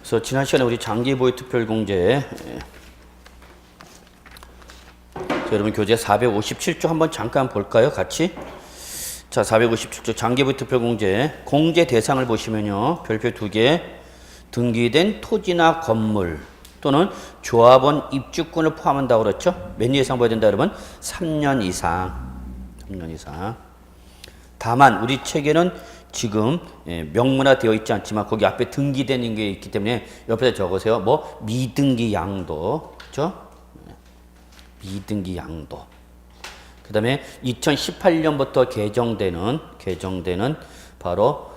그래서 지난 시간에 우리 장기보유 특별공제 여러분 교재 457조 한번 잠깐 볼까요? 같이. 자, 457조 장기보유 특별공제 공제 대상을 보시면요. 별표 2개 등기된 토지나 건물 또는 조합원 입주권을 포함한다고 그랬죠? 몇 년 이상 봐야 된다 여러분? 3년 이상. 3년 이상. 다만 우리 책에는 지금 명문화 되어 있지 않지만 거기 앞에 등기되는 게 있기 때문에 옆에다 적으세요. 뭐 미등기 양도, 그렇죠? 미등기 양도. 그다음에 2018년부터 개정되는 바로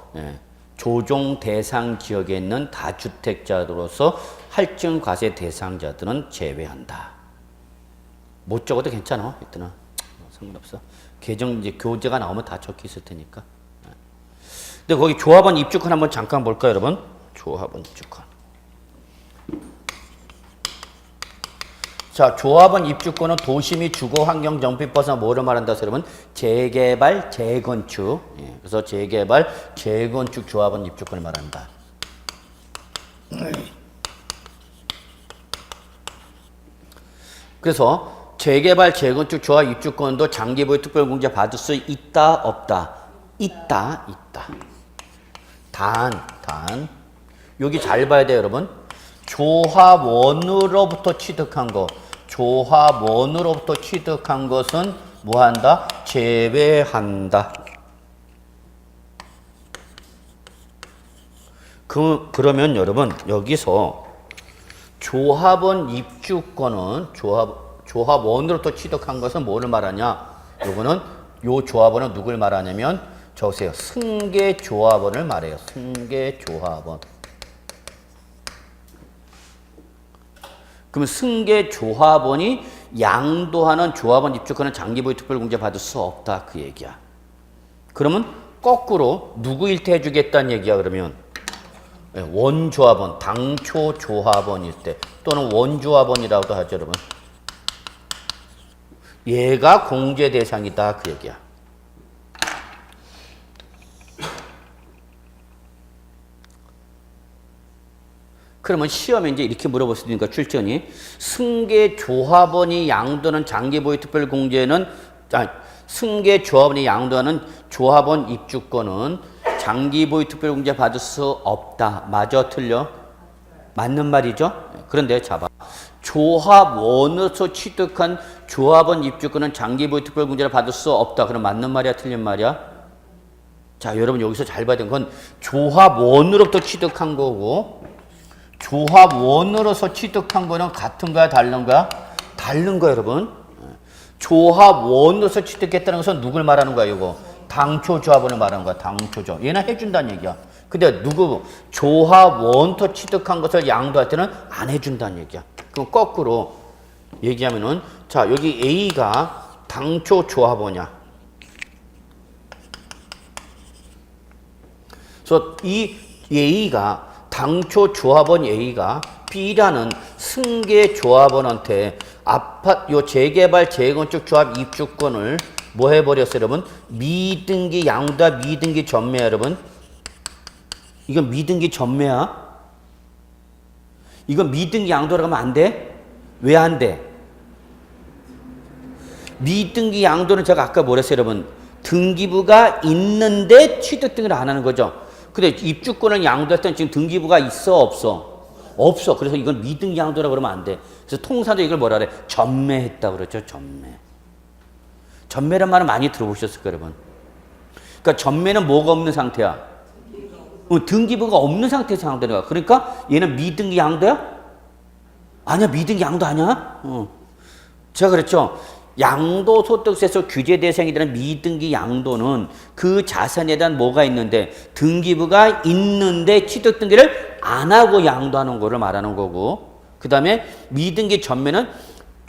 조정 대상 지역에 있는 다주택자로서 할증 과세 대상자들은 제외한다. 못 적어도 괜찮아. 이때는 상관없어. 개정 이제 교재가 나오면 다 적혀 있을 테니까. 근데 거기 조합원 입주권 한번 잠깐 볼까요, 여러분? 조합원 입주권. 자, 조합원 입주권은 도시 및 주거 환경 정비법상 뭐를 말한다, 여러분? 재개발, 재건축. 그래서 재개발, 재건축 조합원 입주권을 말한다. 그래서 재개발, 재건축 조합 입주권도 장기보유 특별공제 받을 수 있다, 없다? 있다. 단. 여기 잘 봐야 돼요, 여러분. 조합원으로부터 취득한 거. 조합원으로부터 취득한 것은 뭐 한다? 제외한다. 그러면 여러분, 여기서 조합원 입주권은 조합원으로부터 취득한 것은 뭐를 말하냐? 요거는 요 조합원은 누굴 말하냐면 적으세요. 승계조합원을 말해요. 승계조합원. 그러면 승계조합원이 양도하는 조합원 입주권은 장기보유 특별공제 받을 수 없다. 그 얘기야. 그러면 거꾸로 누구 일테 해주겠다는 얘기야. 그러면 원조합원, 당초 조합원일 때 또는 원조합원이라고도 하죠. 여러분. 얘가 공제 대상이다. 그 얘기야. 그러면 시험에 이제 이렇게 물어볼 수 있으니까 출전이 승계조합원이 양도하는 장기보유 특별공제는 승계조합원이 양도하는 조합원 입주권은 장기보유 특별공제 받을 수 없다. 맞아, 틀려? 맞는 말이죠? 그런데 잡아. 조합원으로서 취득한 조합원 입주권은 장기보유 특별공제를 받을 수 없다. 그럼 맞는 말이야, 틀린 말이야? 자, 여러분 여기서 잘 봐야 되는 건 조합원으로부터 취득한 거고 조합원으로서 취득한 거는 같은 거야, 다른 거야? 다른 거야, 여러분. 조합원으로서 취득했다는 것은 누굴 말하는 거야, 이거? 당초 조합원을 말하는 거야, 당초 조합. 얘는 해준다는 얘기야. 근데 조합원부터 취득한 것을 양도할 때는 안 해준다는 얘기야. 그럼 거꾸로 얘기하면은, 자, 여기 A가 당초 조합원이야. 그래서 이 A가 당초 조합원 A가 B라는 승계 조합원한테 요 재개발 재건축 조합 입주권을 뭐 해버렸어요, 여러분? 미등기 양도와 미등기 전매야, 여러분. 이건 미등기 전매야. 이건 미등기 양도라고 하면 안 돼? 왜 안 돼? 미등기 양도는 제가 아까 뭐랬어요, 여러분? 등기부가 있는데 취득 등을 안 하는 거죠. 근데 입주권을 양도할 때는 지금 등기부가 있어, 없어? 없어. 그래서 이건 미등기 양도라고 그러면 안 돼. 그래서 통상도 이걸 뭐라 그래? 전매했다고 그러죠, 전매. 전매란 말은 많이 들어보셨을 거예요, 여러분. 그러니까 전매는 뭐가 없는 상태야? 등기부가 없는 상태에서 양도하는 거야. 그러니까 얘는 미등기 양도야? 아니야, 미등기 양도 아니야? 제가 그랬죠. 양도소득세에서 규제 대상이 되는 미등기 양도는 그 자산에 대한 뭐가 있는데 등기부가 있는데 취득 등기를 안 하고 양도하는 거를 말하는 거고, 그 다음에 미등기 전매는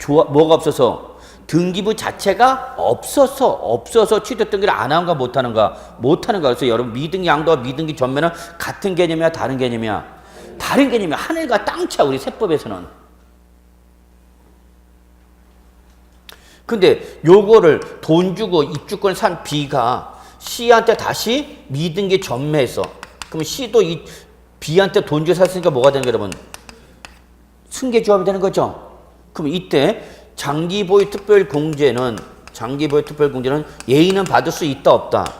뭐가 없어서 등기부 자체가 없어서 취득 등기를 안 하는가 못하는가. 그래서 여러분 미등기 양도와 미등기 전매는 같은 개념이야, 다른 개념이야? 다른 개념이야. 하늘과 땅차, 우리 세법에서는. 근데 요거를 돈 주고 입주권을 산 B가 C한테 다시 미등기 전매했어. 그럼 C도 B한테 돈 주고 샀으니까 뭐가 되는 거예요, 여러분? 승계조합이 되는 거죠. 그럼 이때 장기보유 특별공제는 A는 받을 수 있다 없다?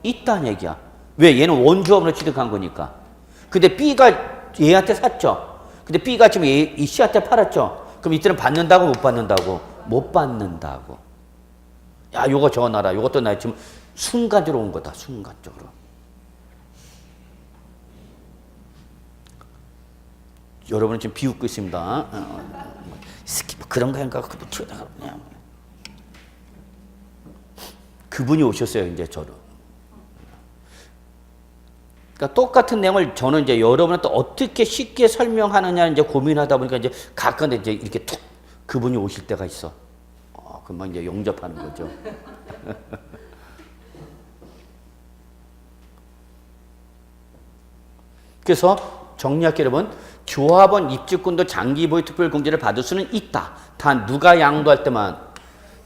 있다는 얘기야. 왜? 얘는 원조합으로 취득한 거니까. 근데 B가 얘한테 샀죠. 근데 B가 지금 이 C한테 팔았죠. 그럼 이때는 받는다고 못 받는다고? 못 받는다고. 야, 요거 적어놔라. 요것도 나 지금 순간적으로 온 거다. 순간적으로. 여러분은 지금 비웃고 있습니다. 그런 거 한가 그냥. 그분이 오셨어요, 이제 저를. 그러니까 똑같은 내용을 저는 이제 여러분한테 어떻게 쉽게 설명하느냐 이제 고민하다 보니까 이제 가끔 이제 이렇게 툭 그분이 오실 때가 있어. 금방 이제 용접하는 거죠. 그래서 정리할게요, 여러분. 조합원 입주권도 장기보유 특별공제를 받을 수는 있다. 단 누가 양도할 때만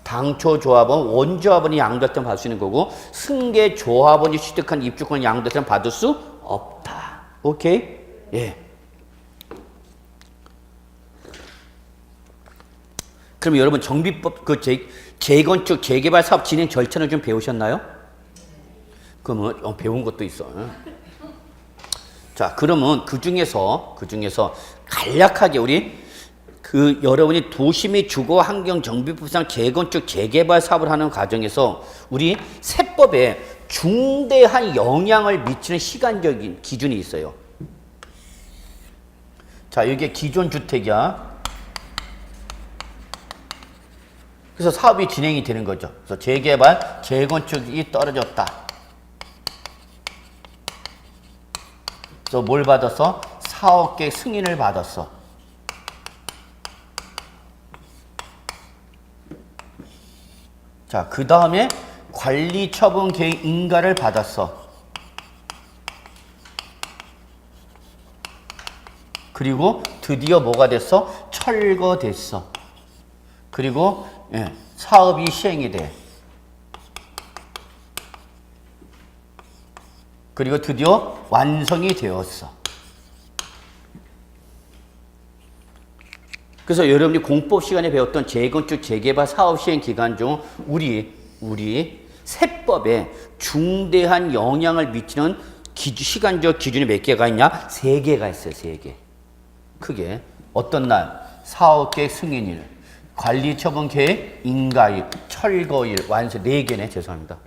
당초 조합원, 원조합원이 양도할 때만 받을 수 있는 거고 승계 조합원이 취득한 입주권을 양도할 때만 받을 수 없다. 오케이? 예. 그럼 여러분 정비법 그 재건축 재개발 사업 진행 절차를 좀 배우셨나요? 그러면 배운 것도 있어. 자, 그러면 그 중에서 간략하게 우리 여러분이 도시 및 주거 환경 정비법상 재건축 재개발 사업을 하는 과정에서 우리 세법에 중대한 영향을 미치는 시간적인 기준이 있어요. 자, 이게 기존 주택이야. 그래서 사업이 진행이 되는 거죠. 그래서 재개발, 재건축이 떨어졌다. 그래서 뭘 받았어? 사업계획 승인을 받았어. 자, 그 다음에 관리처분 계획 인가를 받았어. 그리고 드디어 뭐가 됐어? 철거됐어. 그리고 사업이 시행이 돼. 그리고 드디어 완성이 되었어. 그래서 여러분이 공법 시간에 배웠던 재건축 재개발 사업 시행 기간 중 우리 세법에 중대한 영향을 미치는 시간적 기준이 몇 개가 있냐? 3개가 있어요. 3개. 크게 어떤 날? 사업계획 승인일, 관리처분 계획 인가일, 철거일, 완성. 4개네. 죄송합니다.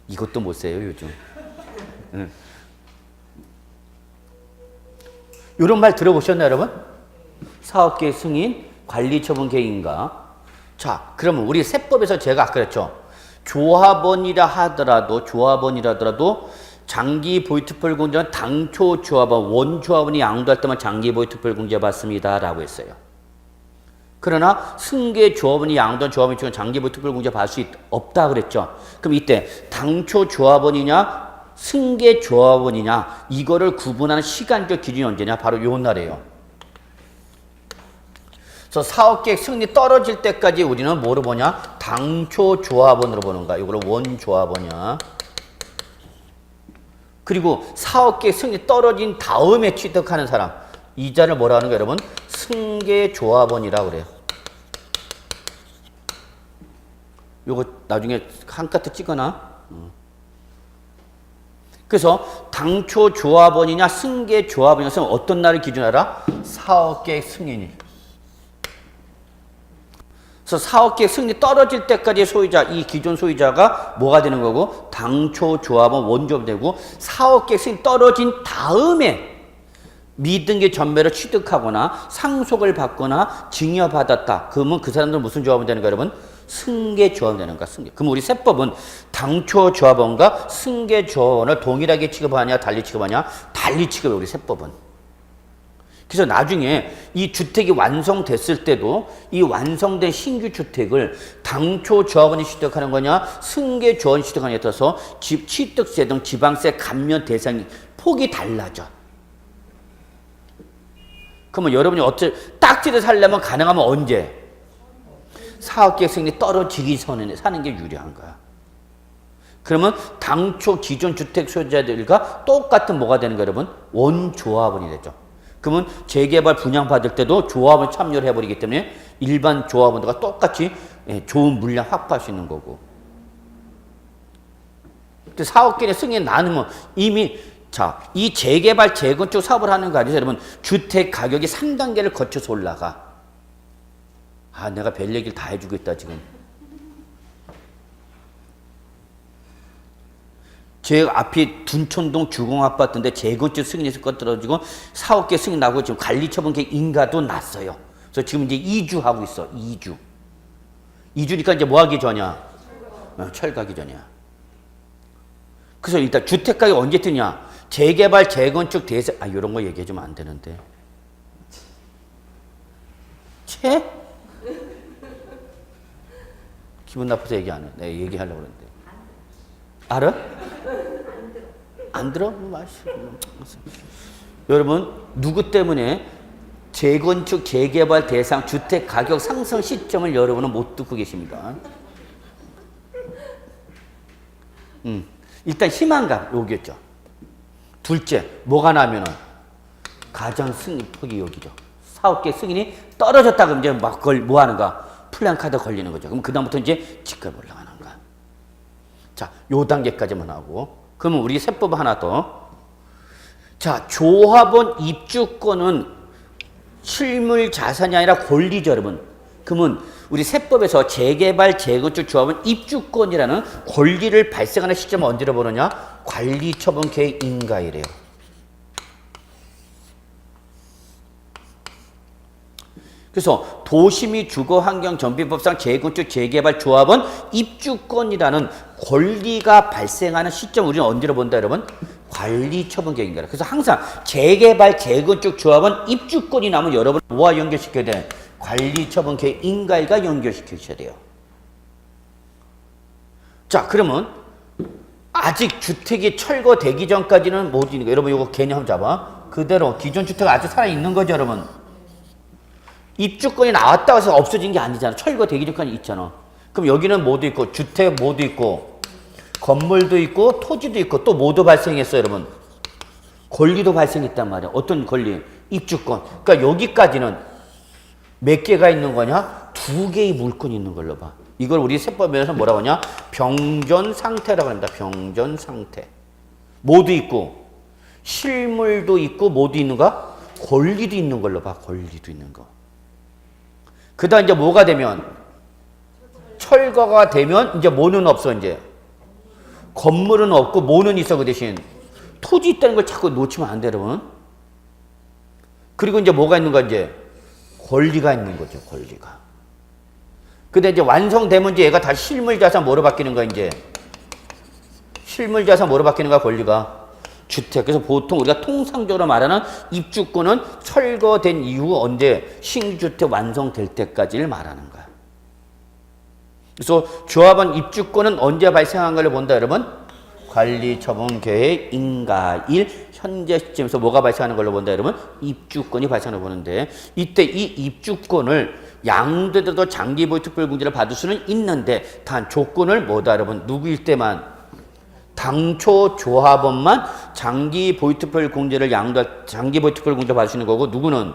이것도 못 세요 요즘. 이런 말 들어보셨나요, 여러분? 사업계획 승인, 관리처분 계획 인가. 자, 그러면 우리 세법에서 제가 아까 그랬죠. 조합원이라 하더라도 장기보유특별공제는 당초 조합원, 원조합원이 양도할 때만 장기보유특별공제 받습니다 라고 했어요. 그러나 승계조합원이 양도한 조합원 중에 장기보유특별공제 받을 수 없다 그랬죠. 그럼 이때 당초 조합원이냐 승계조합원이냐 이거를 구분하는 시간적 기준이 언제냐? 바로 요 날이에요. 그래서 사업계획 승인이 떨어질 때까지 우리는 뭐로 보냐? 당초 조합원으로 보는 거야. 이거를 원조합원이야. 그리고 사업계획 승인이 떨어진 다음에 취득하는 사람. 이 자를 뭐라 하는 거예요, 여러분? 승계조합원이라고 그래요. 요거 나중에 한 카트 찍어놔. 그래서 당초 조합원이냐 승계조합원이냐 어떤 날을 기준으로 알아? 사업계획 승인일. 그래서 사업계획 승인이 떨어질 때까지 소유자, 이 기존 소유자가 뭐가 되는 거고 당초 조합원 원조합이 되고 사업계획 승인이 떨어진 다음에 미등기 전매를 취득하거나 상속을 받거나 증여받았다. 그러면 그 사람들은 무슨 조합원 되는 거예요, 여러분? 승계조합원 되는 거야. 승계. 그럼 우리 세법은 당초 조합원과 승계조합원을 동일하게 취급하냐 달리 취급하냐? 달리 취급해 우리 세법은. 그래서 나중에 이 주택이 완성됐을 때도 이 완성된 신규 주택을 당초 조합원이 취득하는 거냐 승계조합원이 취득하느냐에 따라서 취득세 등 지방세 감면 대상이 폭이 달라져. 그러면 여러분이 딱지를 살려면 가능하면 언제? 사업계획 승인이 떨어지기 전에 사는 게 유리한 거야. 그러면 당초 기존 주택 소유자들과 똑같은 뭐가 되는 거예요, 여러분? 원조합원이 되죠. 그러면 재개발 분양받을 때도 조합을 참여를 해버리기 때문에 일반 조합원들과 똑같이 좋은 물량 확보할 수 있는 거고. 사업계획 승인 나누면 이미 자, 이 재개발 재건축 사업을 하는 거 아니죠, 여러분? 주택 가격이 3단계를 거쳐서 올라가. 아, 내가 별 얘기를 다 해주고 있다 지금. 제 앞이 둔촌동 주공아파트인데 재건축 승인에서 떨어지고 사업계 승인 나고 지금 관리처분 계획 인가도 났어요. 그래서 지금 이제 2주 하고 있어. 2주. 2주니까 이제 뭐 하기 전이야? 철거하기 전이야. 그래서 일단 주택가격이 언제 뜨냐? 재개발, 재건축, 대세, 이런 거 얘기해주면 안 되는데. 기분 나빠서 얘기 안 해. 내가 얘기하려고 그랬는데. 알아? 안 들어? 여러분, 누구 때문에 재건축, 재개발 대상 주택 가격 상승 시점을 여러분은 못 듣고 계십니다. 일단 희망감, 여기였죠. 둘째, 뭐가 나면은 가장 승인 폭이 여기죠. 사업계획 승인이 떨어졌다 그러면 이제 막 그걸 뭐 하는가? 플랜카드 걸리는 거죠. 그럼 그다음부터 이제 집값 올라가는 거야. 자, 요 단계까지만 하고. 그러면 우리 세법 하나 더. 자, 조합원 입주권은 실물 자산이 아니라 권리죠, 여러분. 그러면 우리 세법에서 재개발, 재건축 조합원 입주권이라는 권리를 발생하는 시점은 언제로 보느냐? 관리처분 계획 인가이래요. 그래서 도시및 주거환경정비법상 재건축, 재개발 조합원 입주권이라는 권리가 발생하는 시점 우리는 언제로 본다, 여러분? 관리처분 계획인가요? 그래서 항상 재개발, 재건축 조합원 입주권이 나면 여러분 뭐와 연결시켜야 돼? 관리처분 계획 인가일과 연결시키셔야 돼요. 자, 그러면 아직 주택이 철거되기 전까지는 못 있는 거. 여러분 이거 개념 잡아. 그대로 기존 주택 아직 살아있는 거죠, 여러분. 입주권이 나왔다고 해서 없어진 게 아니잖아. 철거되기 전까지 있잖아. 그럼 여기는 뭐도 있고 주택 뭐도 있고 건물도 있고 토지도 있고 또 뭐도 발생했어요, 여러분? 권리도 발생했단 말이야. 어떤 권리? 입주권. 그러니까 여기까지는 몇 개가 있는 거냐? 2개의 물건이 있는 걸로 봐. 이걸 우리 세법에서 뭐라고 하냐? 병전 상태라고 합니다. 병전 상태. 뭐도 있고 실물도 있고 뭐도 있는가? 권리도 있는 걸로 봐. 권리도 있는 거. 그 다음 이제 뭐가 되면 철거가 되면 이제 뭐는 없어. 이제 건물은 없고 뭐는 있어. 그 대신 토지 있다는 걸 자꾸 놓치면 안 돼, 여러분. 그리고 이제 뭐가 있는가? 이제 권리가 있는 거죠. 권리가. 근데 이제 완성되면 이제 얘가 다시 실물자산 뭐로 바뀌는 거야? 이제 실물자산 뭐로 바뀌는 거야? 권리가 주택. 그래서 보통 우리가 통상적으로 말하는 입주권은 철거된 이후 언제 신주택 완성될 때까지를 말하는 거야. 그래서 조합원 입주권은 언제 발생한 걸 본다, 여러분? 관리처분계획 인가일 현재 시점에서 뭐가 발생하는 걸로 본다, 여러분? 입주권이 발생하는 걸 보는데 이때 이 입주권을 양도돼도 장기보유 특별공제를 받을 수는 있는데 단 조건을 뭐다, 여러분? 누구일 때만? 당초 조합원만 장기보유 특별공제를 장기보유 특별공제 받을 수 있는 거고 누구는?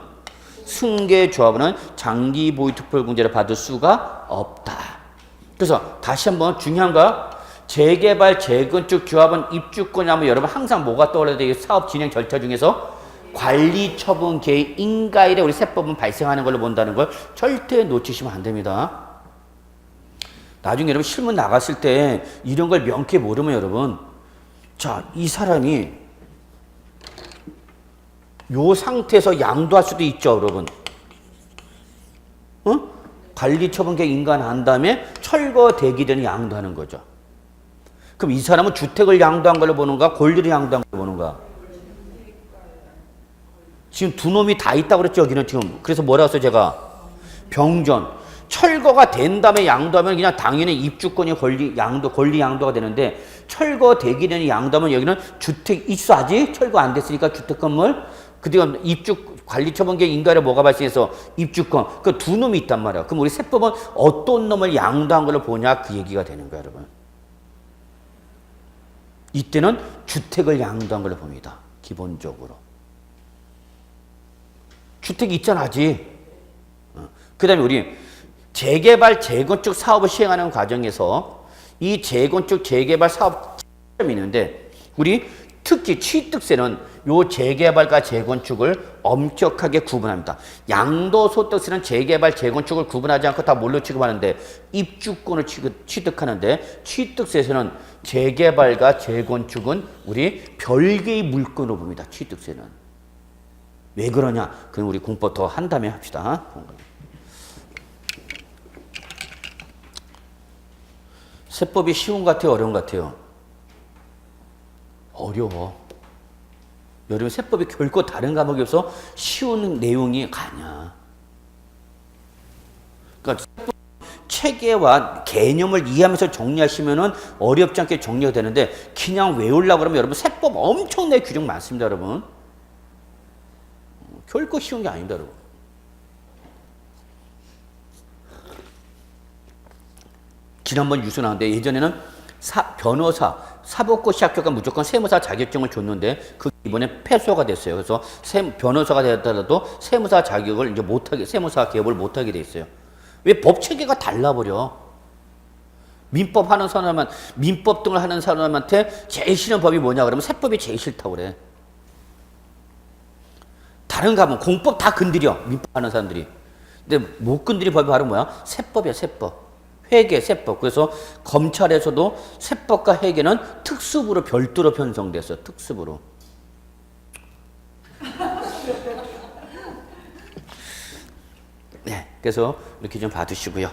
승계 조합원은 장기보유 특별공제를 받을 수가 없다. 그래서 다시 한번 중요한 거 재개발, 재건축 조합원 입주권이 하면 여러분 항상 뭐가 떠올라야 돼요? 사업 진행 절차 중에서 관리처분 계획 인가일에 우리 세법은 발생하는 걸로 본다는 걸 절대 놓치시면 안 됩니다. 나중에 여러분 실무 나갔을 때 이런 걸 명쾌히 모르면 여러분 자, 이 사람이 요 상태에서 양도할 수도 있죠, 여러분. 관리처분 계획 인가한 다음에 철거되기 전에 양도하는 거죠. 그럼 이 사람은 주택을 양도한 걸로 보는가? 권리를 양도한 걸로 보는가? 지금 두 놈이 다 있다고 그랬죠, 여기는 지금. 그래서 뭐라고 했어요, 제가? 병전. 철거가 된 다음에 양도하면 그냥 당연히 입주권이 권리 양도가 되는데 철거되기 전에 양도하면 여기는 주택 있어, 아직? 철거 안 됐으니까 주택 건물. 그다음 관리처분계획 인가를 뭐가 발생해서 입주권. 그 두 놈이 있단 말이야. 그럼 우리 세법은 어떤 놈을 양도한 걸로 보냐? 그 얘기가 되는 거야, 여러분. 이때는 주택을 양도한 걸로 봅니다. 기본적으로. 주택이 있잖아, 아직. 그 다음에 우리 재개발, 재건축 사업을 시행하는 과정에서 이 재건축, 재개발 사업 점이 있는데 우리 특히 취득세는 요 재개발과 재건축을 엄격하게 구분합니다. 양도소득세는 재개발, 재건축을 구분하지 않고 다 뭘로 취급하는데 입주권을 취득하는데 취득세에서는 재개발과 재건축은 우리 별개의 물건으로 봅니다. 취득세는. 왜 그러냐? 그럼 우리 공부 더 한 다음에 합시다. 세법이 쉬운 것 같아요? 어려운 것 같아요? 어려워. 여러분 세법이 결코 다른 과목이 없어 쉬운 내용이 가냐. 그러니까 체계와 개념을 이해하면서 정리하시면은 어렵지 않게 정리가 되는데 그냥 외우려고 그러면 여러분 세법 엄청나게 규정 많습니다, 여러분. 결코 쉬운 게 아닙니다, 여러분. 지난번 뉴스 나왔는데 예전에는 변호사, 사법고시 합격한 무조건 세무사 자격증을 줬는데 그 이번에 폐소가 됐어요. 그래서 변호사가 되었더라도 세무사 자격을 이제 못하게, 세무사 개업을 못하게 돼 있어요. 왜 법 체계가 달라버려? 민법 하는 사람만, 민법 등을 하는 사람한테 제일 싫은 법이 뭐냐 그러면 세법이 제일 싫다고 그래. 다른 가면 공법 다 건드려, 민법 하는 사람들이. 근데 못 건드린 법이 바로 뭐야? 세법이야, 세법. 회계, 세법. 그래서 검찰에서도 세법과 회계는 특수부로 별도로 편성됐어요. 특수부로. 네, 그래서 이렇게 좀 봐두시고요.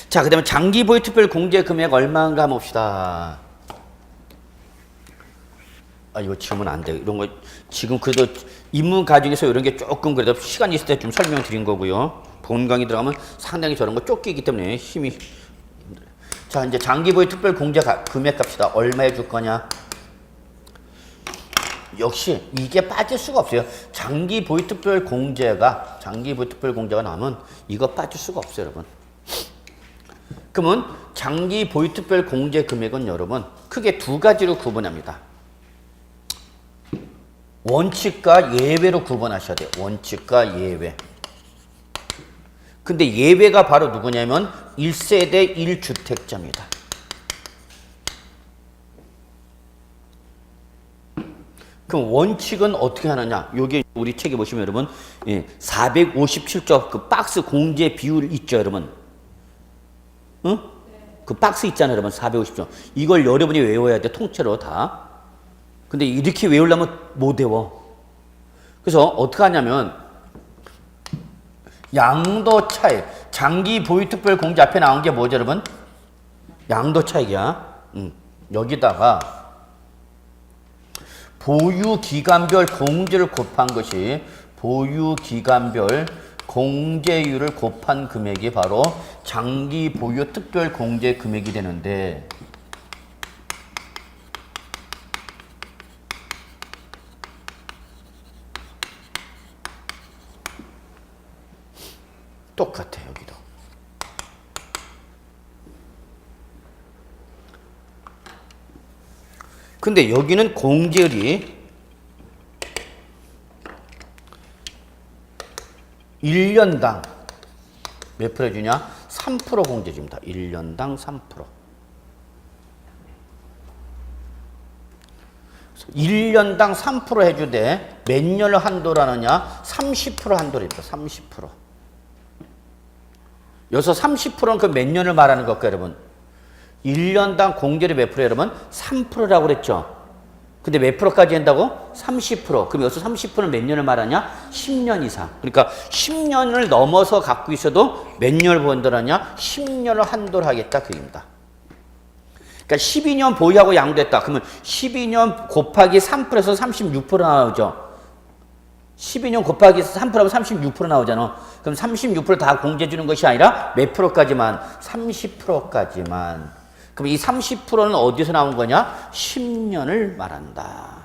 자, 그 다음에 장기 보유 특별 공제 금액 얼마인가 한번 봅시다. 아, 이거 질문 안 돼요. 이런 거 지금 그래도 입문 과정에서 이런 게 조금 그래도 시간 있을 때 좀 설명드린 거고요. 본 강의 들어가면 상당히 저런 거 쫓기기 때문에 힘이 힘들어요. 자, 이제 장기 보유 특별 공제 금액 값이다. 얼마에 줄 거냐? 역시 이게 빠질 수가 없어요. 장기 보유 특별 공제가 나오면 이거 빠질 수가 없어요, 여러분. 그러면 장기 보유 특별 공제 금액은 여러분 크게 두 가지로 구분합니다. 원칙과 예외로 구분하셔야 돼요. 원칙과 예외. 근데 예외가 바로 누구냐면 1세대 1주택자입니다. 그럼 원칙은 어떻게 하느냐? 여기 우리 책에 보시면 여러분 457조 그 박스 공제 비율 있죠, 여러분? 응? 그 박스 있잖아요, 여러분. 450조. 이걸 여러분이 외워야 돼, 통째로 다. 근데 이렇게 외우려면 못 외워. 그래서 어떻게 하냐면 양도 차익, 장기 보유 특별 공제 앞에 나온 게 뭐죠, 여러분? 양도 차익이야. 여기다가 보유 기간별 공제를 곱한 것이 보유 기간별 공제율을 곱한 금액이 바로 장기 보유 특별 공제 금액이 되는데 똑같아, 여기도. 근데 여기는 공제율이 1년당 몇 프로 주냐? 3% 공제 줍니다. 1년당 3%. 1년당 3% 해주되 몇 년을 한도로 하느냐? 30% 한도로 입니다. 30%. 여기서 30%는 그 몇 년을 말하는 것까, 여러분? 1년당 공제율이 몇 프로, 여러분? 3%라고 그랬죠? 근데 몇 프로까지 한다고? 30%. 그럼 여기서 30%는 몇 년을 말하냐? 10년 이상. 그러니까 10년을 넘어서 갖고 있어도 몇 년을 본다느냐? 10년을 한도로 하겠다, 그 얘기입니다. 그러니까 12년 보유하고 양도했다. 그러면 12년 곱하기 3%에서 36% 나오죠? 12년 곱하기 3%하면 36% 나오잖아. 그럼 36% 다 공제 주는 것이 아니라 몇 프로까지만? 30%까지만. 그럼 이 30%는 어디서 나온 거냐? 10년을 말한다.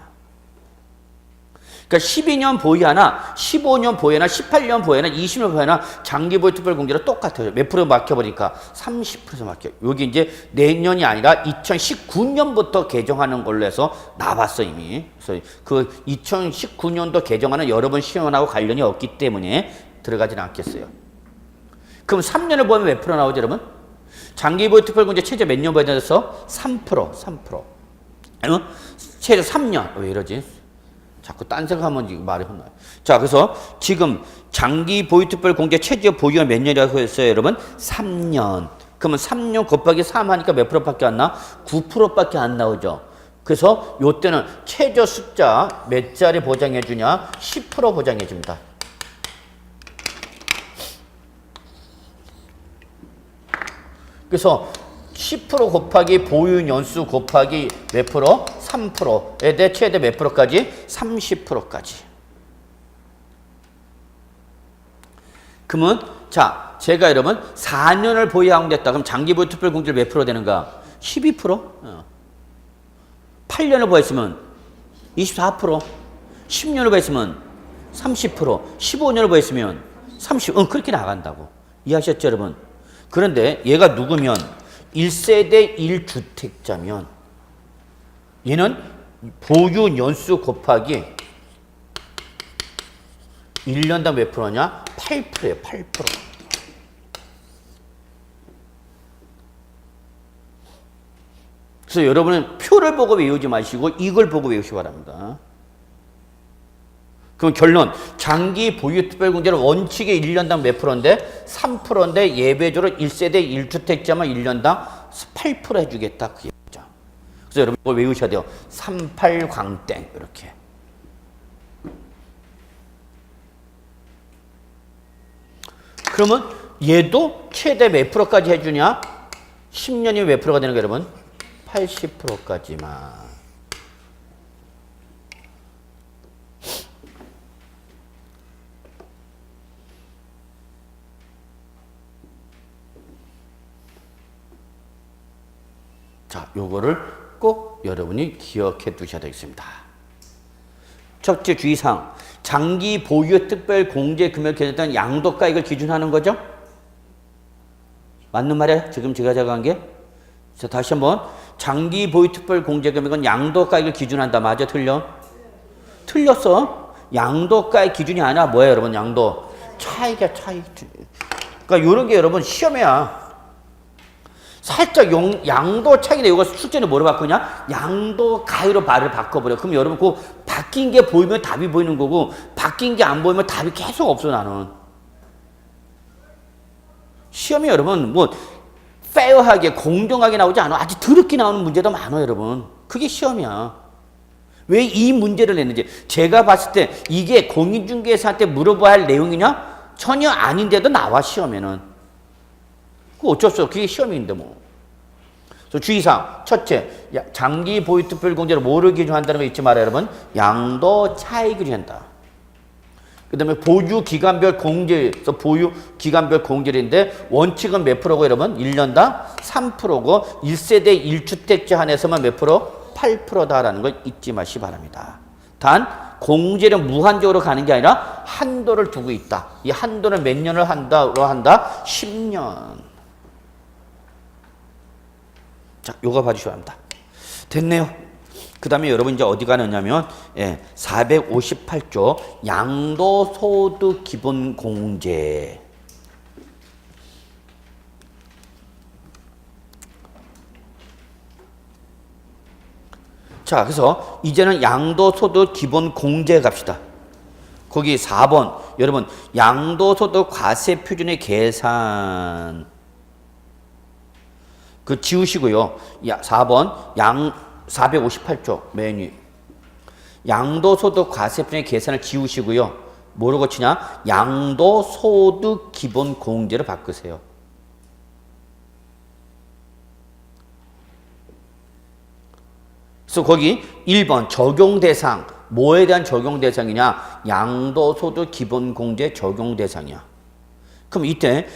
그러니까 12년 보유하나 15년 보유하나 18년 보유하나 20년 보유하나 장기 보유 특별 공제로 똑같아요. 몇 프로 막혀버리니까 30%에서 막혀요. 여기 이제 내년이 아니라 2019년부터 개정하는 걸로 해서 나왔어 이미. 그래서 그 2019년도 개정하는 여러분 시험하고 관련이 없기 때문에 들어가지는 않겠어요. 그럼 3년을 보면 몇 프로 나오죠 여러분? 장기 보유 특별 공제 최저 몇 년 보여야 돼서 3%. 최저 3년. 왜 이러지? 자꾸 딴 생각하면 이거 말이 혼나요. 자, 그래서 지금 장기 보유 특별 공제 최저 보유가 몇 년이라고 했어요, 여러분? 3년. 그러면 3년 곱하기 3 하니까 몇 프로밖에 안 나? 9%밖에 안 나오죠. 그래서 요때는 최저 숫자 몇 자리 보장해 주냐? 10% 보장해 줍니다. 그래서 10% 곱하기 보유 연수 곱하기 몇 프로? 3%에 대해 최대 몇 프로까지? 30%까지. 그러면 자, 제가 여러분 4년을 보유하고 됐다. 그럼 장기 보유 특별 공제를 몇 프로 되는가? 12%? 8년을 보유했으면 24%, 10년을 보유했으면 30%, 15년을 보유했으면 30%. 그렇게 나간다고. 이해하셨죠, 여러분? 그런데 얘가 누구면 1세대 1주택자면 얘는 보유 연수 곱하기 1년당 몇 프로냐? 8%예요. 8%. 그래서 여러분은 표를 보고 외우지 마시고 이걸 보고 외우시기 바랍니다. 그럼 결론, 장기 보유 특별공제는 원칙의 1년당 몇 프로인데? 3%인데 예외적으로 1세대 1주택자만 1년당 8% 해주겠다. 그 얘기죠. 그래서 여러분 이걸 외우셔야 돼요. 38광땡 이렇게. 그러면 얘도 최대 몇 프로까지 해주냐? 10년이면 몇 프로가 되는 거예요, 여러분? 80%까지만. 자, 요거를 꼭 여러분이 기억해 두셔야 되겠습니다. 첫째 주의사항, 장기 보유 특별 공제 금액 계산된 양도가액을 기준하는 거죠? 맞는 말이에요? 지금 제가 작성한 게? 자, 다시 한번. 장기 보유 특별 공제 금액은 양도가액을 기준한다. 맞아? 틀려? 틀렸어. 양도가액 기준이 아니라 뭐예요, 여러분? 양도. 차익이야, 차익. 그러니까 요런 게 여러분 시험이야. 살짝 양도 차익인데 이거 출제는 뭐로 바꾸냐? 양도 가위로 말을 바꿔버려. 그럼 여러분 그 바뀐 게 보이면 답이 보이는 거고 바뀐 게 안 보이면 답이 계속 없어 나는. 시험이 여러분 뭐 페어하게 공정하게 나오지 않아. 아주 더럽게 나오는 문제도 많아 여러분. 그게 시험이야. 왜 이 문제를 냈는지 제가 봤을 때 이게 공인중개사한테 물어봐야 할 내용이냐? 전혀 아닌데도 나와 시험에는. 어쩔 수 없어. 그게 시험인데 뭐. 그래서 주의사항. 첫째, 장기 보유 특별 공제를 뭐를 기준한다는 거 잊지 말아요, 여러분. 양도 차익을 기준한다. 그 다음에 보유 기간별 공제에서 보유 기간별 공제인데 원칙은 몇 프로고 여러분? 1년당 3%고 1세대 1주택자 한해서만 몇 프로? 8%다라는 걸 잊지 마시기 바랍니다. 단 공제는 무한적으로 가는 게 아니라 한도를 두고 있다. 이 한도는 몇 년을 한다로 한다? 10년. 자, 요거 봐주셔야 합니다. 됐네요. 그 다음에 여러분 이제 어디 가느냐면, 458조 양도소득 기본공제. 자, 그래서 이제는 양도소득 기본공제 갑시다. 거기 4번, 여러분, 양도소득 과세표준의 계산. 그 지우시고요. 4번 458조 메뉴 양도소득 과세표준의 계산을 지우시고요. 뭐로 고치냐? 양도소득 기본공제로 바꾸세요. 그래서 거기 1번 적용 대상 뭐에 대한 적용 대상이냐? 양도소득 기본공제 적용 대상이야. 그럼 이때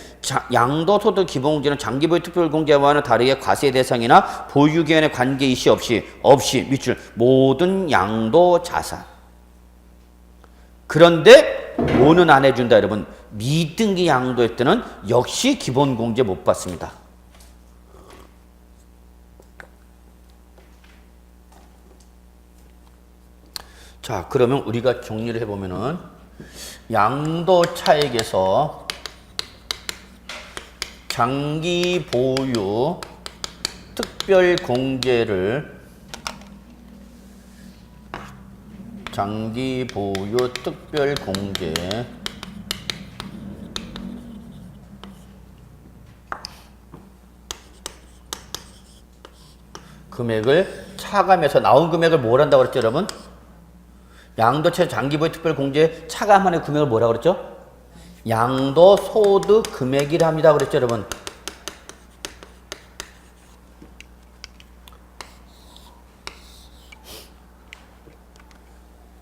양도소득 기본공제는 장기보유 특별공제와는 다르게 과세 대상이나 보유기간의 관계이시 없이 미칠 모든 양도자산. 그런데 뭐는 안 해준다 여러분. 미등기 양도일 때는 역시 기본공제 못 받습니다. 자, 그러면 우리가 정리를 해보면은 양도 차익에서 장기 보유 특별 공제를 장기 보유 특별 공제 금액을 차감해서 나온 금액을 뭘 한다고 그랬죠, 여러분? 양도채 장기보유 특별공제 차감하는 금액을 뭐라고 그랬죠? 양도소득 금액이라 합니다. 그랬죠, 여러분?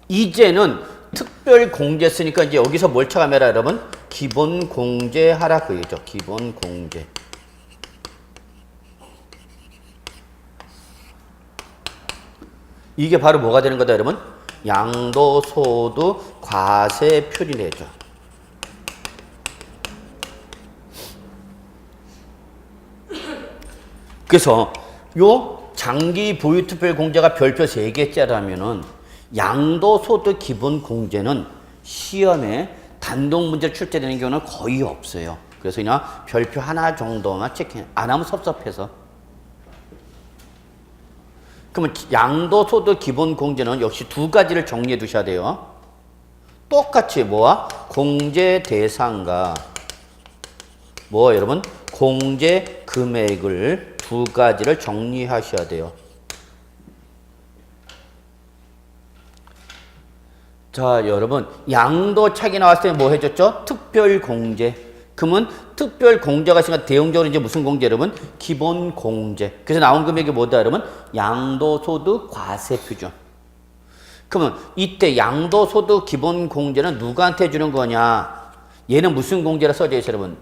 이제는 특별공제 쓰니까 이제 여기서 뭘 차감해라, 여러분? 기본공제 하라 그 얘기죠. 기본공제. 이게 바로 뭐가 되는 거다, 여러분? 양도소득 과세표리래죠. 그래서 요 장기 보유 특별 공제가 별표 3개짜라면은 양도소득 기본 공제는 시험에 단독 문제 출제되는 경우는 거의 없어요. 그래서 그냥 별표 하나 정도만 체크 안 하면 섭섭해서. 그러면 양도소득 기본 공제는 역시 2가지를 정리해 두셔야 돼요. 똑같이 뭐와? 공제 대상과 뭐 여러분? 공제 금액을 2가지를 정리하셔야 돼요. 자, 여러분 양도차익이 나왔을 때 뭐 해줬죠? 특별공제. 그러면 특별공제가 있으니까 대용적으로 이제 무슨 공제 여러분? 기본공제. 그래서 나온 금액이 뭐다 여러분? 양도소득 과세표준. 그러면 이때 양도소득 기본공제는 누구한테 주는 거냐? 얘는 무슨 공제라 써져 있어요 여러분?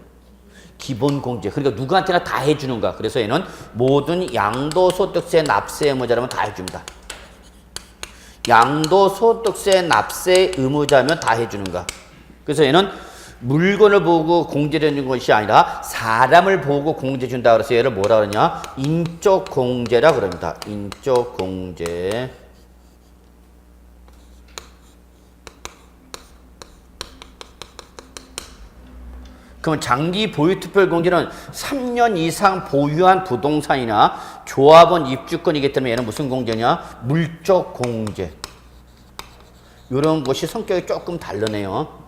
기본공제. 그러니까 누구한테나 다 해주는가? 그래서 얘는 모든 양도소득세 납세 의무자라면 다 해줍니다. 양도소득세 납세 의무자면 다 해주는가? 그래서 얘는 물건을 보고 공제되는 것이 아니라 사람을 보고 공제 준다 그래서 얘를 뭐라 그러냐? 인적 공제라 그럽니다. 인적 공제. 그럼 장기 보유 특별 공제는 3년 이상 보유한 부동산이나 조합원 입주권이기 때문에 얘는 무슨 공제냐? 물적 공제. 이런 것이 성격이 조금 다르네요.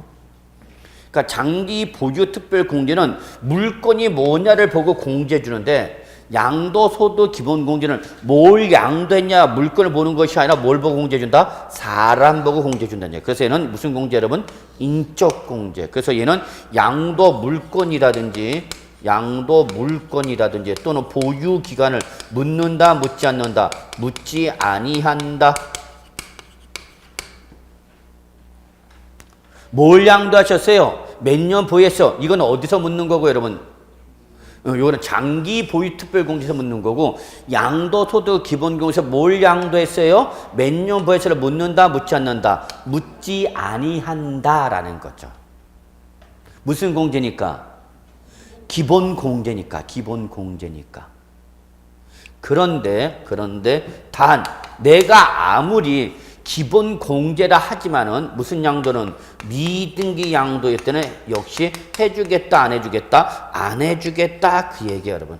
그러니까 장기 보유 특별 공제는 물건이 뭐냐를 보고 공제 주는데 양도소득 기본 공제는 뭘 양도했냐 물건을 보는 것이 아니라 뭘 보고 공제 준다? 사람 보고 공제 준다는 얘기예요. 그래서 얘는 무슨 공제 여러분? 인적 공제. 그래서 얘는 양도 물건이라든지 또는 보유 기간을 묻는다 묻지 않는다 묻지 아니한다. 뭘 양도하셨어요? 몇 년 보유했어? 이건 어디서 묻는 거고 여러분? 이거는 장기 보유 특별공제에서 묻는 거고 양도소득 기본공제에서 뭘 양도했어요? 몇 년 보유했어를 묻는다 묻지 않는다 묻지 아니한다라는 거죠. 무슨 공제니까? 기본공제니까. 그런데 단 내가 아무리 기본 공제라 하지만은 무슨 양도는 미등기 양도일 때는 역시 해주겠다 안 해주겠다 안 해주겠다 그 얘기예요 여러분.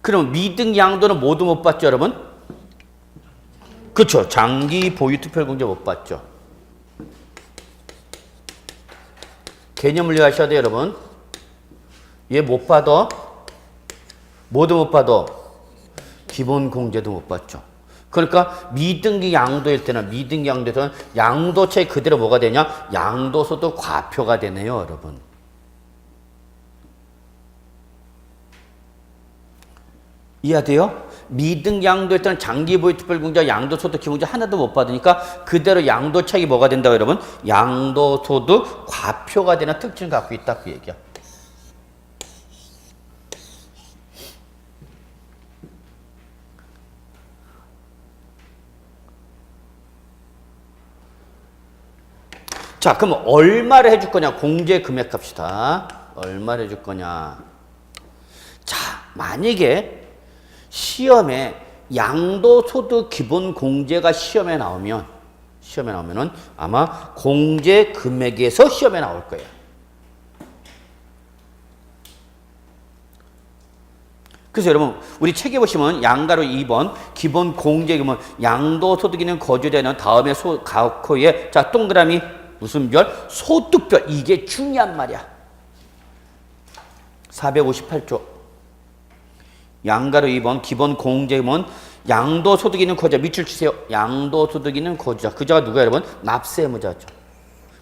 그럼 미등기 양도는 모두 못 받죠 여러분? 그렇죠. 장기 보유 특별 공제 못 받죠. 개념을 이해하셔야 돼요, 여러분. 얘 못 받아. 뭐도 못 받아. 기본 공제도 못 받죠. 그러니까 미등기 양도일 때는 양도채 그대로 뭐가 되냐? 양도소득 과표가 되네요, 여러분. 이해돼요? 미등기 양도일 때는 장기보유 특별공제와 양도소득 기본공제 하나도 못 받으니까 그대로 양도차익이 뭐가 된다고 여러분? 양도소득 과표가 되는 특징을 갖고 있다 그 얘기야. 자, 그럼 얼마를 해줄 거냐? 공제 금액 합시다. 얼마를 해줄 거냐? 자, 만약에 시험에 양도소득 기본 공제가 시험에 나오면은 아마 공제 금액에서 시험에 나올 거예요. 그래서 여러분, 우리 책에 보시면 양가로 2번 기본 공제금은 양도소득이는 거주되는 다음에 가코에 자 동그라미 무슨 별? 소득별. 이게 중요한 말이야. 458조. 양가로 2번 기본 공제금은 양도소득 있는 거주자. 밑줄 치세요. 양도소득 있는 거주자. 그자가 누가 여러분? 납세의무자죠.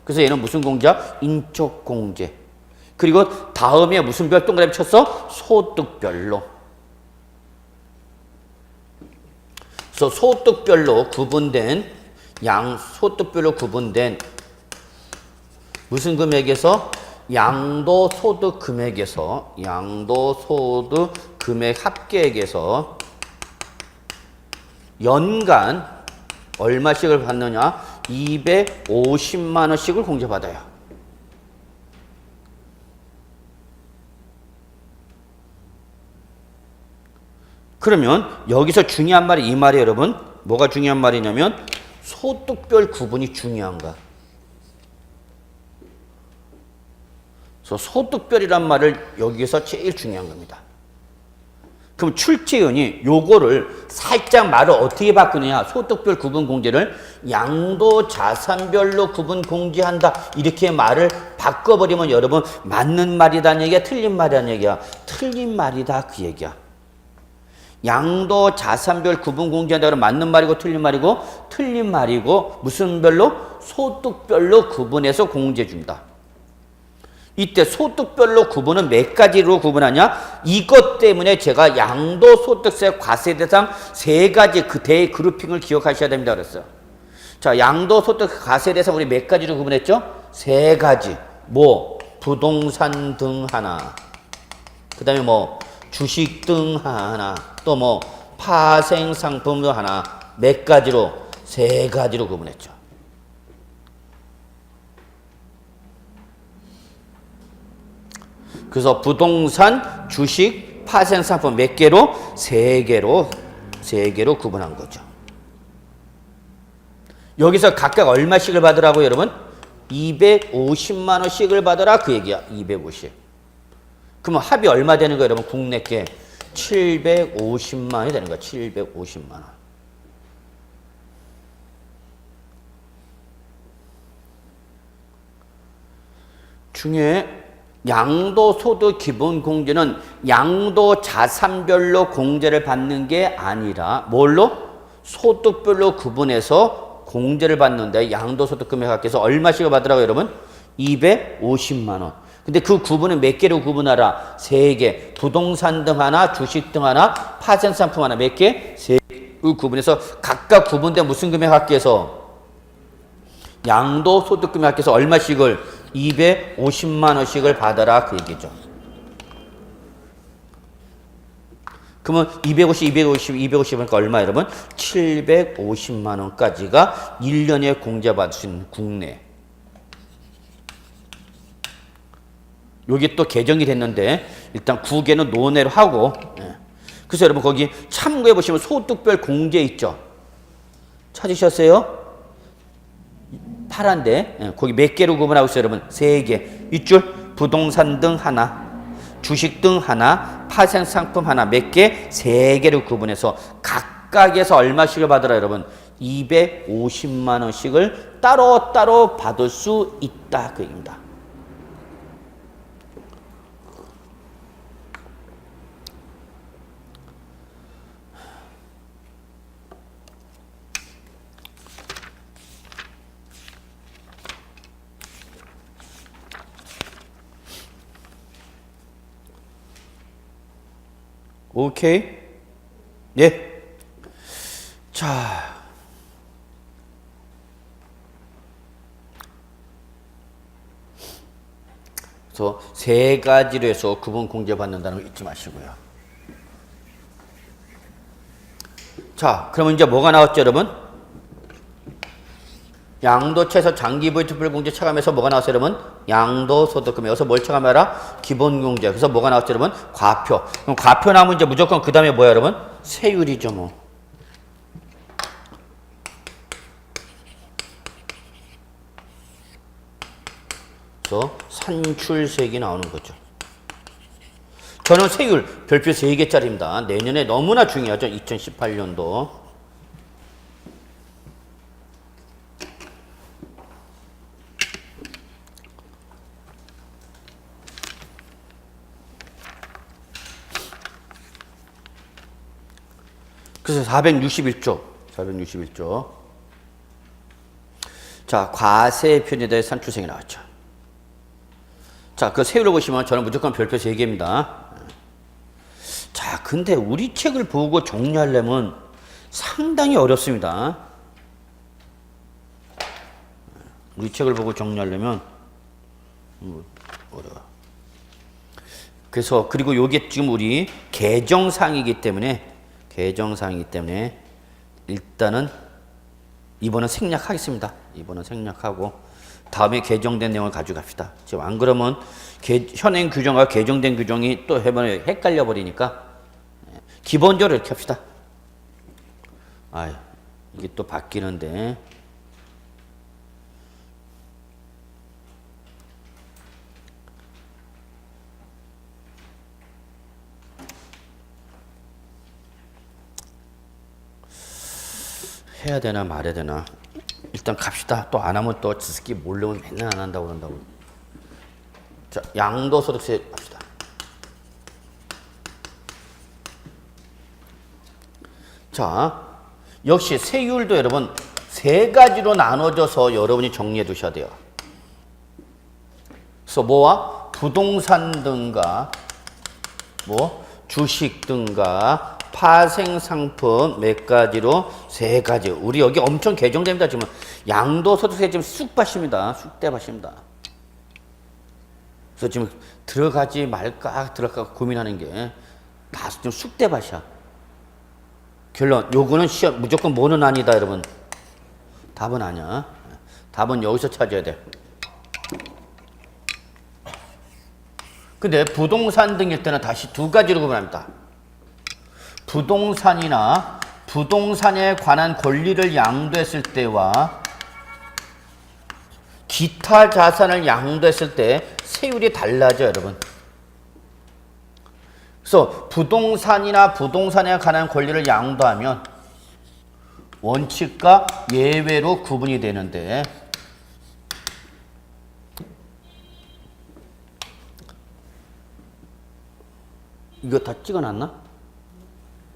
그래서 얘는 무슨 공제야? 인적공제. 그리고 다음에 무슨 별 동그라미 쳤어? 소득별로. 그래서 소득별로 구분된 소득별로 구분된 무슨 금액에서 양도소득 금액에서 양도소득 금액 합계액에서 연간 얼마씩을 받느냐? 250만 원씩을 공제받아요. 그러면 여기서 중요한 말이 이 말이에요, 여러분. 뭐가 중요한 말이냐면 소득별 구분이 중요한가. 그래서 소득별이란 말을 여기서 제일 중요한 겁니다. 그럼 출제위원이 요거를 살짝 말을 어떻게 바꾸느냐. 소득별 구분 공제를 양도 자산별로 구분 공제한다. 이렇게 말을 바꿔버리면 여러분 맞는 말이다는 얘기야? 틀린 말이라는 얘기야? 틀린 말이다 그 얘기야. 양도 자산별 구분 공제한다 그러면 맞는 말이고 틀린 말이고 틀린 말이고 무슨 별로? 소득별로 구분해서 공제 준다. 이때 소득별로 구분은 몇 가지로 구분하냐? 이것 때문에 제가 양도소득세 과세대상 세 가지 그 대그룹핑을 기억하셔야 됩니다 그랬어요. 자, 양도소득 과세대상 우리 몇 가지로 구분했죠? 세 가지. 뭐 부동산 등 하나, 그 다음에 뭐 주식 등 하나, 또 뭐 파생상품 등 하나. 몇 가지로? 세 가지로 구분했죠. 그래서 부동산, 주식, 파생상품 몇 개로? 세 개로 구분한 거죠. 여기서 각각 얼마씩을 받으라고 여러분? 250만 원씩을 받으라 그 얘기야. 250. 그러면 합이 얼마 되는 거예요 여러분? 국내께 750만 원이 되는 거야. 750만 원. 중에 양도소득 기본공제는 양도자산별로 공제를 받는 게 아니라 뭘로? 소득별로 구분해서 공제를 받는데 양도소득 금액 합계해서 얼마씩을 받으라고 여러분? 250만 원. 근데 그 구분은 몇 개로 구분하라? 세 개. 부동산 등 하나, 주식 등 하나, 파생상품 하나. 몇 개? 세 개로 구분해서 각각 구분된 무슨 금액 합계해서? 양도소득 금액 합계해서 얼마씩을? 250만 원씩을 받아라 그 얘기죠. 그러면 250 하니까 얼마 여러분? 750만 원까지가 1년에 공제받을 수 있는 국내. 여기 또 개정이 됐는데 일단 9개는 논외로 하고. 그래서 여러분 거기 참고해 보시면 소득별 공제 있죠. 찾으셨어요? 파란데 거기 몇 개로 구분하고 있어요 여러분? 세 개. 윗줄 부동산 등 하나, 주식 등 하나, 파생상품 하나. 몇 개? 세 개로 구분해서 각각에서 얼마씩을 받으라 여러분? 250만 원씩을 따로따로 받을 수 있다 그 얘기입니다. 오케이? 예. 자. 그래서 세 가지로 해서 구분 공제 받는다는 거 잊지 마시고요. 자, 그러면 이제 뭐가 나왔죠, 여러분? 양도채에서 장기부의 특별공제 차감해서 뭐가 나왔어요, 여러분? 양도소득금. 여기서 뭘 차감해라? 기본공제. 그래서 뭐가 나왔죠, 여러분? 과표. 그럼 과표 나오면 이제 무조건 그 다음에 뭐야, 여러분? 세율이죠, 뭐. 그래서 산출세액이 나오는 거죠. 저는 세율 별표 3개짜리입니다. 내년에 너무나 중요하죠. 2018년도. 그래서 461조. 461조. 자, 과세 표현에 대해 산출세액이 나왔죠. 자, 그 세율을 보시면 저는 무조건 별표 3개입니다. 자, 근데 우리 책을 보고 정리하려면 상당히 어렵습니다. 우리 책을 보고 정리하려면 어려워. 그래서 그리고 요게 지금 우리 개정사항이기 때문에 일단은 이번은 생략하겠습니다. 이번은 생략하고 다음에 개정된 내용을 가져갑시다. 지금 안 그러면 현행 규정과 개정된 규정이 또 해보면 헷갈려 버리니까 기본적으로 이렇게 합시다. 아, 이게 또 바뀌는데. 해야 되나 말해야 되나. 일단 갑시다. 또 안 하면 또 지스키 모르면 맨날 안 한다고 그런다고. 자, 양도소득세 합시다. 자, 역시 세율도 여러분 3가지로 나눠져서 여러분이 정리해 두셔야 돼요. 그래서 뭐와? 부동산 등과 주식 등과 파생상품 몇 가지로 3가지. 우리 여기 엄청 개정됩니다. 지금 양도소득세 지금 쑥밭입니다. 쑥대밭입니다. 그래서 지금 들어가지 말까 고민하는 게 다 지금 쑥대밭이야. 결론, 요거는 시험 무조건 뭐는 아니다, 여러분. 답은 아니야. 답은 여기서 찾아야 돼. 근데 부동산 등일 때는 다시 2가지로 구분합니다. 부동산이나 부동산에 관한 권리를 양도했을 때와 기타 자산을 양도했을 때 세율이 달라져요, 여러분. 그래서 부동산이나 부동산에 관한 권리를 양도하면 원칙과 예외로 구분이 되는데 이거 다 찍어놨나?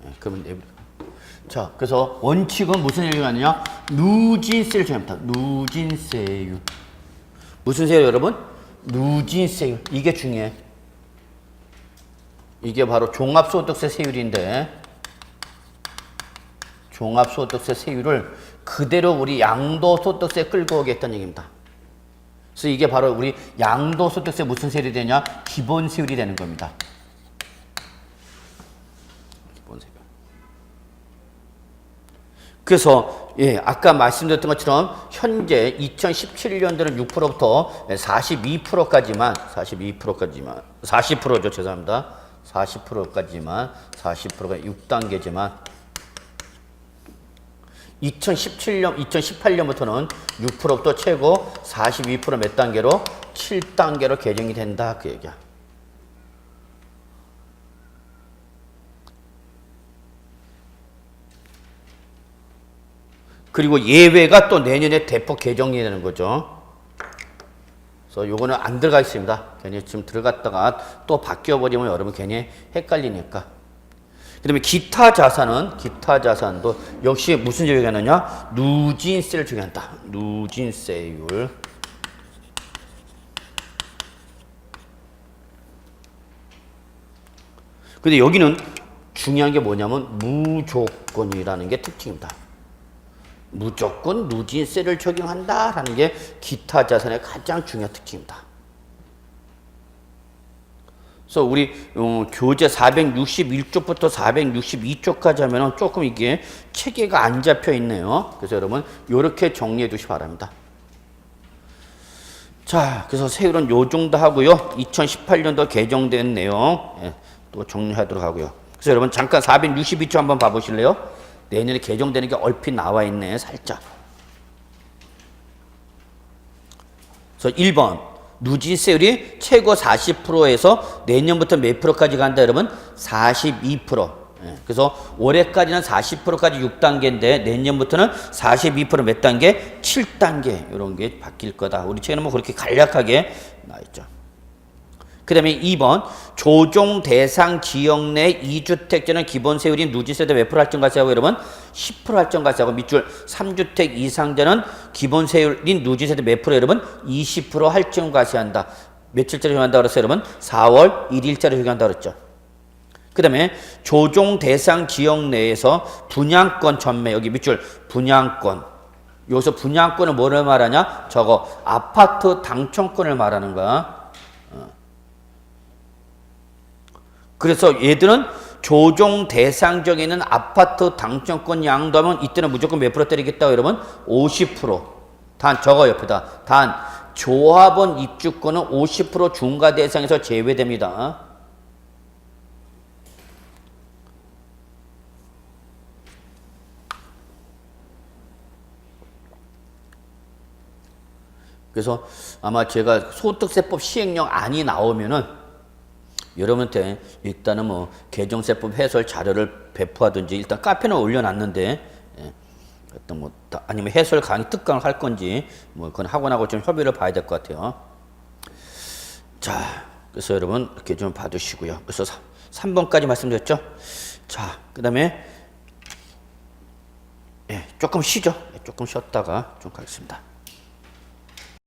네, 그러면 자, 그래서 원칙은 무슨 얘기가 아니냐? 누진세율 정합니다. 누진세율. 무슨 세율 여러분? 누진세율. 이게 중요해. 이게 바로 종합소득세 세율인데 종합소득세 세율을 그대로 우리 양도소득세 끌고 오겠다는 얘기입니다. 그래서 이게 바로 우리 양도소득세 무슨 세율이 되냐? 기본세율이 되는 겁니다. 기본세율. 그래서 아까 말씀드렸던 것처럼 현재 2017년도는 6%부터 42%까지만 40%죠. 죄송합니다. 40%까지만 40%가 6단계지만 2018년부터는 6%부터 최고 42% 몇 단계로 7단계로 개정이 된다 그 얘기야. 그리고 예외가 또 내년에 대폭 개정이 되는 거죠. 그래서 요거는 안 들어가 있습니다. 괜히 지금 들어갔다가 또 바뀌어버리면 여러분 괜히 헷갈리니까. 그 다음에 기타 자산도 역시 무슨 제외가 하느냐? 누진세를 적용한다. 누진세율. 근데 여기는 중요한 게 뭐냐면 무조건이라는 게 특징입니다. 무조건 누진세를 적용한다라는 게 기타 자산의 가장 중요한 특징입니다. 그래서 우리 교재 461쪽부터 462쪽까지 하면은 조금 이게 체계가 안 잡혀 있네요. 그래서 여러분 이렇게 정리해 두시기 바랍니다. 자, 그래서 세율은 요 정도 하고요. 2018년도 개정된 내용 또 정리하도록 하고요. 그래서 여러분 잠깐 462쪽 한번 봐보실래요? 내년에 개정되는 게 얼핏 나와 있네, 살짝. 그래서 1번 누진세율이 최고 40%에서 내년부터 몇 프로까지 간다 여러분? 42%. 그래서 올해까지는 40%까지 6단계인데 내년부터는 42% 몇 단계? 7단계 이런 게 바뀔 거다. 우리 책에는 뭐 그렇게 간략하게 나와있죠. 그 다음에 2번 조정 대상 지역 내 2주택자는 기본세율인 누진세대 몇 프로 할증과세하고 여러분? 10% 할증과세하고 밑줄 3주택 이상자는 기본세율인 누진세대 몇 프로 여러분? 20% 할증과세한다. 며칠짜리 적용한다 그랬어요 여러분? 4월 1일짜리 적용한다 그랬죠. 그 다음에 조정 대상 지역 내에서 분양권 전매 여기 밑줄 분양권 여기서 분양권을 뭐를 말하냐? 저거 아파트 당첨권을 말하는 거야. 그래서 얘들은 조정 대상적에 있는 아파트 당첨권 양도하면 이때는 무조건 몇 프로 때리겠다고 여러분? 50%. 단 저거 옆에다. 단 조합원 입주권은 50% 중과 대상에서 제외됩니다. 그래서 아마 제가 소득세법 시행령안이 나오면은 여러분한테 일단은 뭐 개정세법 해설 자료를 배포하든지 일단 카페는 올려놨는데 어떤 뭐 아니면 해설 강의 특강을 할 건지 뭐 그건 학원하고 좀 협의를 봐야 될 것 같아요. 자, 그래서 여러분 이렇게 좀 봐두시고요. 그래서 3번까지 말씀드렸죠. 자, 그다음에 조금 쉬죠. 조금 쉬었다가 좀 가겠습니다.